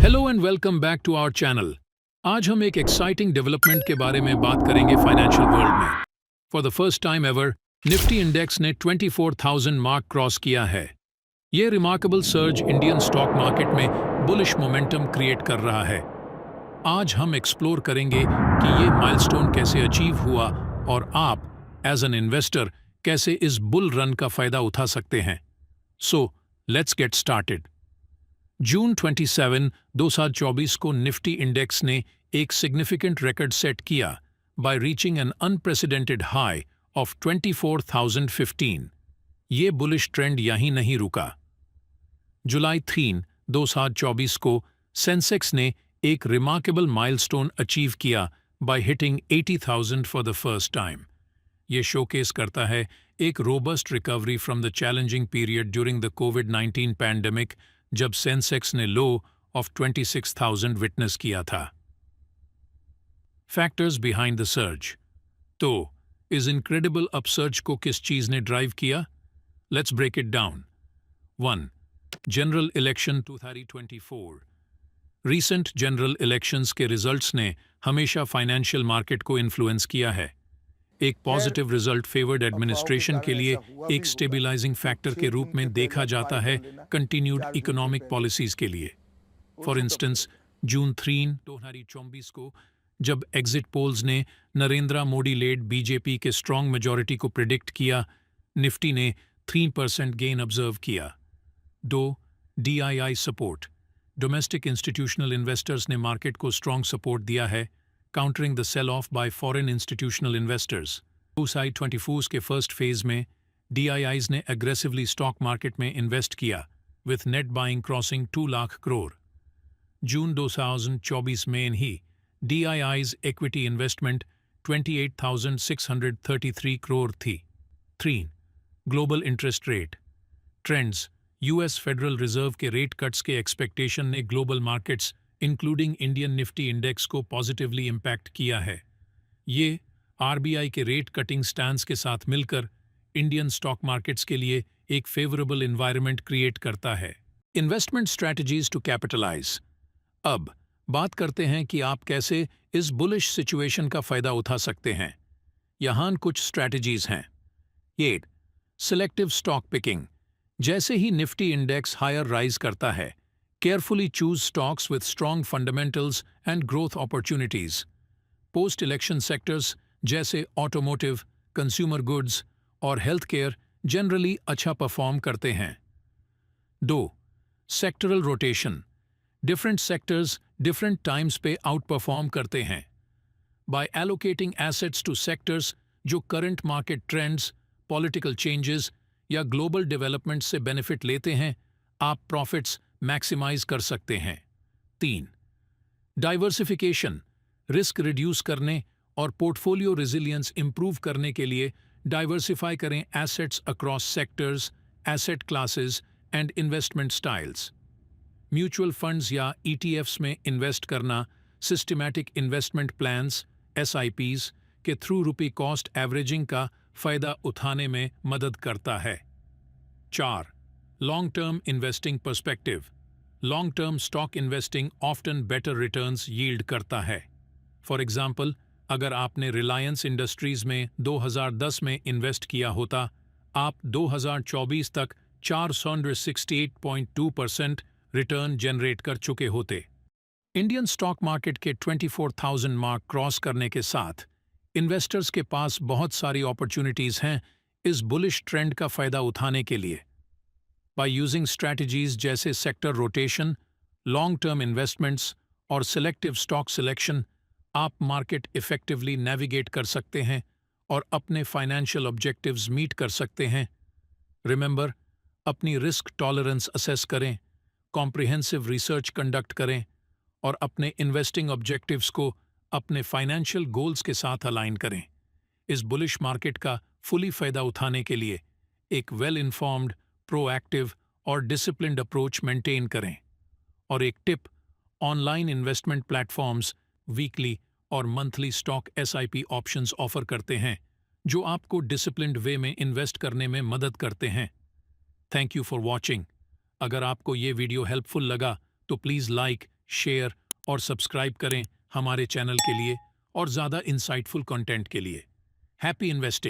Hello and welcome back to our channel. आज हम एक एक्साइटिंग डेवलपमेंट के बारे में बात करेंगे फाइनेंशियल वर्ल्ड में। For the first time ever Nifty index ने 24,000 मार्क क्रॉस किया है। ये remarkable surge Indian stock market में बुलिश मोमेंटम क्रिएट कर रहा है। आज हम एक्सप्लोर करेंगे कि ये माइलस्टोन कैसे अचीव हुआ और आप एज एन इन्वेस्टर कैसे इस बुल रन का फायदा उठा सकते हैं। So let's get started. June 27, 2024 को निफ्टी इंडेक्स ने एक सिग्निफिकेंट रिकॉर्ड सेट किया by reaching an unprecedented high of 24,015। ये बुलिश ट्रेंड यहीं नहीं रुका। जुलाई 3, 2024 को सेंसेक्स ने एक रिमार्केबल माइलस्टोन अचीव किया by hitting 80,000 for the first time. ये शोकेस करता है एक robust recovery from the challenging period during the कोविड-19 पैंडेमिक, जब सेंसेक्स ने लो ऑफ 26,000 विटनेस किया था। Factors behind the surge. तो इस इनक्रेडिबल अपसर्ज को किस चीज ने ड्राइव किया? Let's break it down. 1. General election 2024। Recent general elections के रिजल्ट्स ने हमेशा फाइनेंशियल मार्केट को इन्फ्लुएंस किया है। एक पॉजिटिव रिजल्ट फेवर्ड एडमिनिस्ट्रेशन के लिए एक स्टेबिलाइजिंग फैक्टर के रूप में देखा जाता है कंटिन्यूड इकोनॉमिक पॉलिसीज के लिए। फॉर इंस्टेंस, जून 3, 2024 को जब एग्जिट पोल्स ने नरेंद्र मोदी लेड बीजेपी के स्ट्रॉन्ग मेजॉरिटी को प्रिडिक्ट किया, निफ्टी ने 3% गेन ऑब्जर्व किया। 2. DII support. Domestic institutional investors ने मार्केट को स्ट्रॉन्ग सपोर्ट दिया है, countering the sell off by foreign institutional investors. 24 के फर्स्ट फेज में DIIs ने एग्रेसिवली स्टॉक मार्केट में इन्वेस्ट किया, with net buying crossing 2 lakh crore. June 2024 में ही DIIs इक्विटी इन्वेस्टमेंट 28,633 करोड़ थी। 3. Global interest rate trends. US federal reserve के रेट कट्स के एक्सपेक्टेशन ने global markets including Indian Nifty index को पॉजिटिवली इम्पैक्ट किया है। ये RBI के रेट कटिंग स्टैंस के साथ मिलकर इंडियन स्टॉक मार्केट्स के लिए एक फेवरेबल एनवायरनमेंट क्रिएट करता है। Investment strategies to capitalise. अब बात करते हैं कि आप कैसे इस बुलिश सिचुएशन का फायदा उठा सकते हैं। यहाँ कुछ स्ट्रैटेजीज हैं। 8. Selective stock picking. जैसे ही निफ्टी इंडेक्स हायर राइज करता है, carefully choose stocks with strong fundamentals and growth opportunities. Post election sectors जैसे ऑटोमोटिव, कंज्यूमर गुड्स और हेल्थ केयर जनरली अच्छा परफॉर्म करते हैं। 2. Sectoral rotation. Different sectors different times पे आउट परफॉर्म करते हैं। By allocating assets to sectors जो current market trends, political changes या ग्लोबल डेवलपमेंट से बेनिफिट लेते हैं, आप प्रॉफिट्स मैक्सिमाइज कर सकते हैं। 3. डाइवर्सिफिकेशन। रिस्क रिड्यूस करने और पोर्टफोलियो रेजिलियंस इंप्रूव करने के लिए डाइवर्सिफाई करें assets across sectors, asset classes and investment styles. Mutual funds या ETFs में इन्वेस्ट करना सिस्टमैटिक इन्वेस्टमेंट प्लान्स SIPs के थ्रू रुपी कॉस्ट एवरेजिंग का फायदा उठाने में मदद करता है। 4. Long term investing perspective. Long term stock investing often better returns yield करता है। फॉर एग्जाम्पल, अगर आपने रिलायंस इंडस्ट्रीज में 2010 में इन्वेस्ट किया होता, आप 2024 तक 468.2% रिटर्न जनरेट कर चुके होते। इंडियन स्टॉक मार्केट के 24,000 मार्क क्रॉस करने के साथ इन्वेस्टर्स के पास बहुत सारी अपॉर्चुनिटीज हैं इस बुलिश ट्रेंड का फायदा उठाने के लिए। बाय यूजिंग स्ट्रैटेजीज जैसे sector rotation, long term investments और सिलेक्टिव स्टॉक सिलेक्शन, आप मार्केट इफेक्टिवली नेविगेट कर सकते हैं और अपने फाइनेंशियल ऑब्जेक्टिव्स मीट कर सकते हैं। रिमेंबर, अपनी रिस्क टॉलरेंस असेस करें, कॉम्प्रिहेंसिव रिसर्च कंडक्ट करें और अपने इन्वेस्टिंग ऑब्जेक्टिव्स को अपने फाइनेंशियल गोल्स के साथ अलाइन करें। इस बुलिश मार्केट का फुली फायदा उठाने के लिए एक वेल इन्फॉर्म्ड, प्रोएक्टिव और डिसिप्लिन्ड अप्रोच मेंटेन करें। और एक tip, online investment platforms weekly और monthly stock SIP options offer करते हैं जो आपको डिसिप्लिन्ड वे में इन्वेस्ट करने में मदद करते हैं। Thank you for watching. अगर आपको ये वीडियो हेल्पफुल लगा तो प्लीज़ लाइक, शेयर और सब्सक्राइब करें हमारे चैनल के लिए और ज़्यादा इंसाइटफुल कंटेंट के लिए। Happy investing.